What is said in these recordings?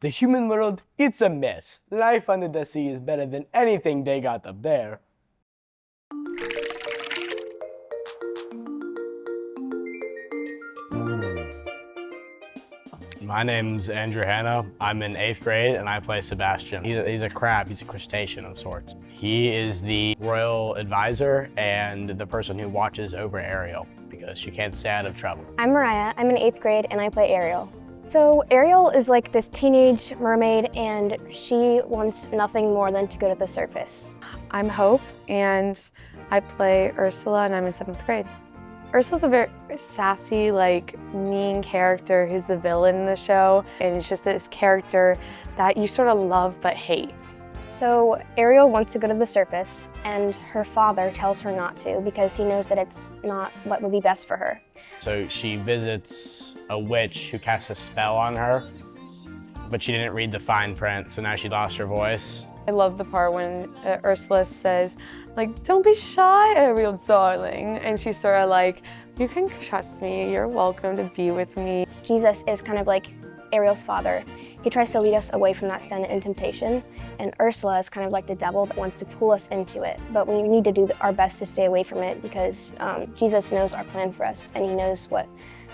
The human world, it's a mess. Life under the sea is better than anything they got up there. My name's Andrew Hanna. I'm in 8th grade and I play Sebastian. He's a crab, he's a crustacean of sorts. He is the royal advisor and the person who watches over Ariel because she can't stay out of trouble. I'm Mariah, I'm in 8th grade and I play Ariel. So Ariel is like this teenage mermaid and she wants nothing more than to go to the surface. I'm Hope and I play Ursula and I'm in 7th grade. Ursula's a very sassy, mean character who's the villain in the show, and it's just this character that you sort of love but hate. So Ariel wants to go to the surface, and her father tells her not to because he knows that it's not what would be best for her. So she visits a witch who casts a spell on her, but she didn't read the fine print, so now she lost her voice. I love the part when Ursula says, don't be shy, Ariel darling. And she's sort of you can trust me, you're welcome to be with me. Jesus is kind of like Ariel's father. He tries to lead us away from that sin and temptation, and Ursula is kind of like the devil that wants to pull us into it. But we need to do our best to stay away from it because Jesus knows our plan for us, and he knows what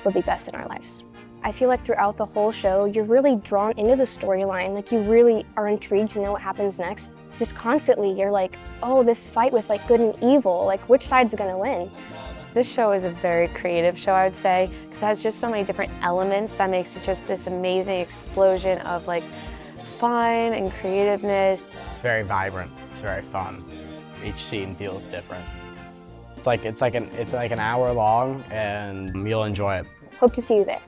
would be best in our lives. I feel like throughout the whole show, you're really drawn into the storyline. You really are intrigued to know what happens next. Just constantly, you're like, oh, this fight with good and evil, which side's gonna win? This show is a very creative show, I would say, because it has just so many different elements that makes it just this amazing explosion of fun and creativeness. It's very vibrant, it's very fun. Each scene feels different. It's like an hour long and you'll enjoy it. Hope to see you there.